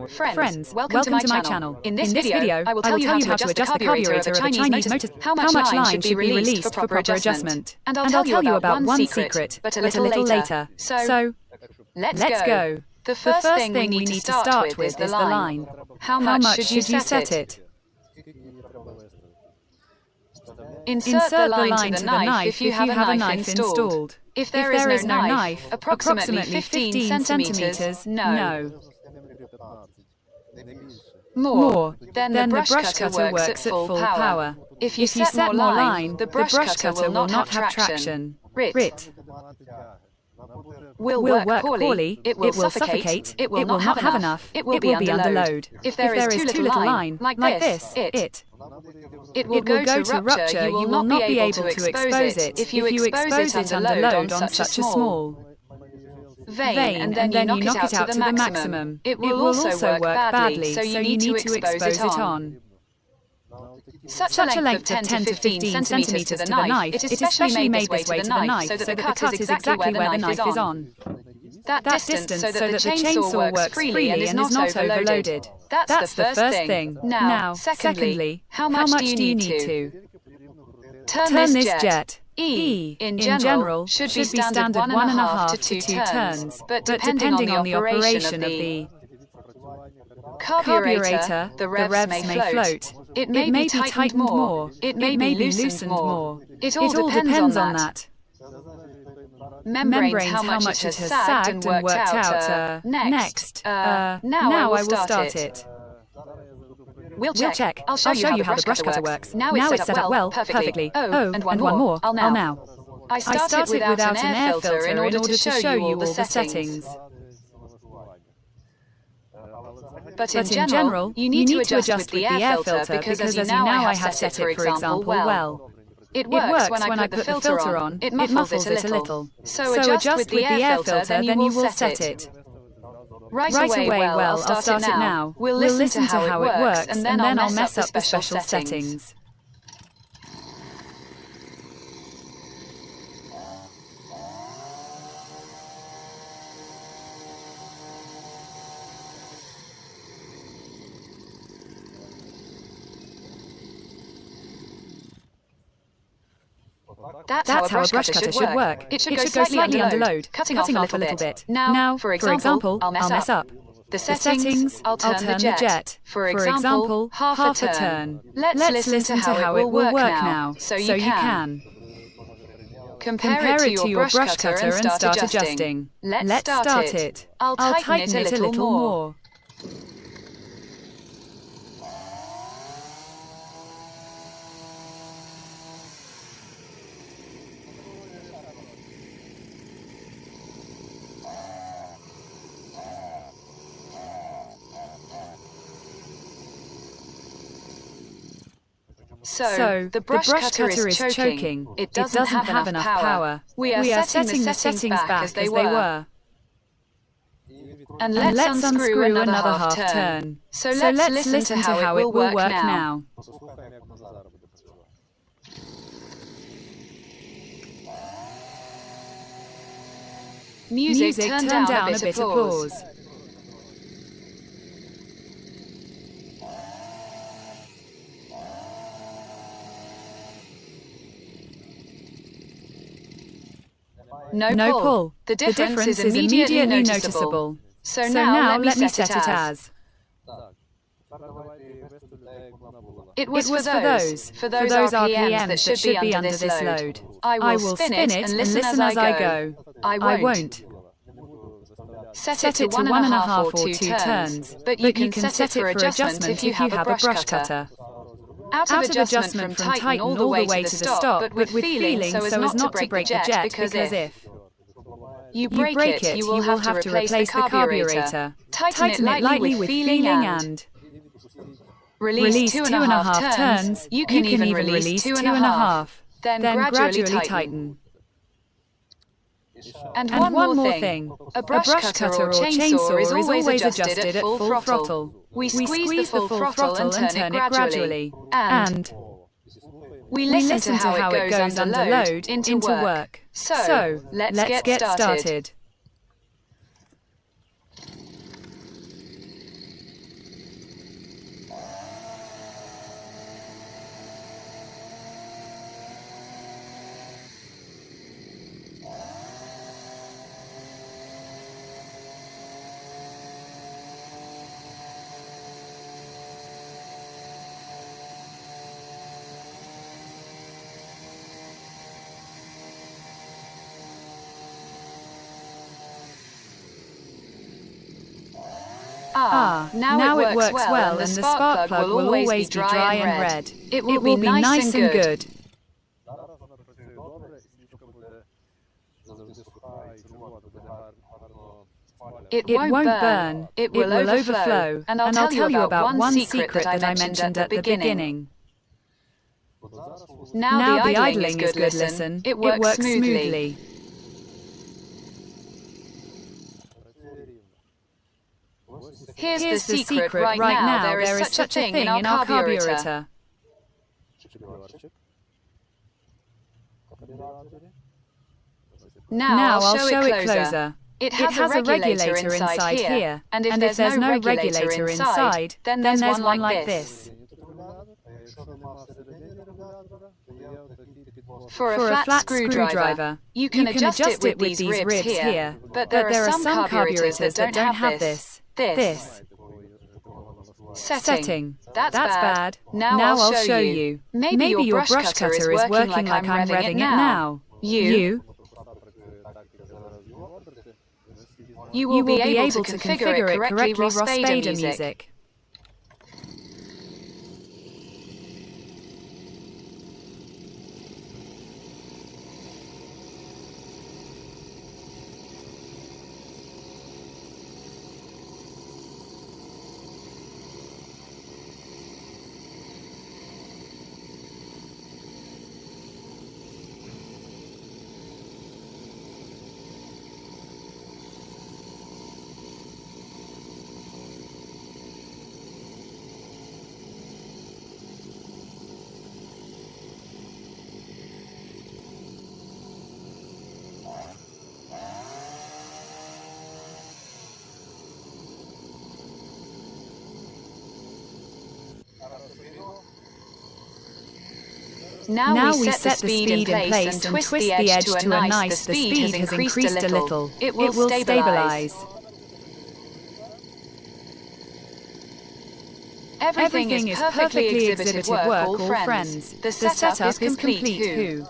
Friends, welcome to my channel. In this video, I will tell you how to adjust the carburetor of a Chinese motor, how much line should be released for proper adjustment. And I'll tell you about one secret, but a little later. So, let's go. The first thing we need to start with is the line. How much should you set it? Insert the line to the knife if you have a knife installed. If there is no knife, approximately 15 centimeters, no. More, then the brush cutter works at full power. If you set more line, the brush cutter will not have traction. RIT will work poorly, it will suffocate, it will not have enough, it will be under load. If there is too little line, like this, it will go to rupture, you will not be able to expose it if you expose it under load on such a small vein, and then you knock it out to the maximum. It will also work badly, so you need to expose it on. Such a length of 10 to 15 centimeters to the knife, it is especially made this way to the knife so that the cut is exactly where the knife is on. That distance so that the chainsaw works freely and is not overloaded. That's the first thing. Now, secondly, how much do you need to turn this jet? E, in general, should be standard 1.5 to 2 turns, but depending on the operation of the carburetor, the revs may float. It may be tightened more. It may be loosened more. It all depends on that. Membranes, how much it has sagged and worked out. Next. Now I will start it. We'll check. I'll show you how the brush cutter works. Now it's set up well, perfectly. Oh, and one more. I'll now. I started without an air filter in order to show you all the settings. But in general, you need to adjust with the air filter because as you now I have set it, for example, well. It works when I put the filter on, it muffles it a little. So adjust with the air filter, then you will set it. Right away, well, I'll start it now. We'll listen to how it works, and then I'll mess up the special settings. That's how a brush cutter should work. It should go slightly under load, cutting off a little bit. Now, for example, I'll mess up. The settings, I'll turn the jet. For example, half a turn. Let's listen to how it will work now, so you can. Compare it to your brush cutter and start adjusting. Let's start it. I'll tighten it a little more. So, the brush cutter is choking. It doesn't have enough power. We are setting the settings back as they were. And let's unscrew another half turn. So let's listen to how it will work now. Music turned down a bit, applause. No pull. The difference is immediately noticeable. So now let me set it as. It was for those RPMs that should be under this load. I will spin it and listen as I go. I won't. Set it to 1.5 or 2 turns, but you can set it for adjustment if you have a brush cutter. Out of adjustment from tighten all the way to the stop, but with feeling so as not to break the jet, because if you break it, you will have to replace the carburetor. Tighten it lightly with feeling and release 2.5 turns. You can even release 2.5. Then gradually tighten. And one more thing. A brush cutter or chainsaw is always adjusted at full throttle. We squeeze the full throttle and turn it gradually. And we listen to how it goes under load into work. So, let's get started. Now it works well, and the spark plug will always be dry and red. It will be nice and good. It won't burn, it will overflow, and I'll tell you about one secret that I mentioned at the beginning. Now the idling is good, listen, it works smoothly. Here's the secret, right now there is such a thing in our carburetor. Now I'll show it closer. It has a regulator inside here, and if there's no regulator inside, then there's one like this. For a flat screwdriver, you can adjust it with these ribs here, but there are some carburetors that don't have this. Setting. That's bad. Now I'll show you. Maybe your brush cutter is working like I'm revving it now. You will be able to configure it correctly, Ross Bader music. Now we set the speed in place and twist the edge to a nice. The speed has increased a little. It will stabilize. Everything is perfectly exhibited work, all friends. The setup is complete. Who?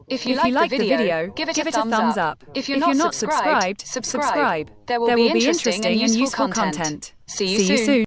If you like the video, give it a thumbs up. If you're not subscribed, subscribe. There will be interesting and useful content. See you soon.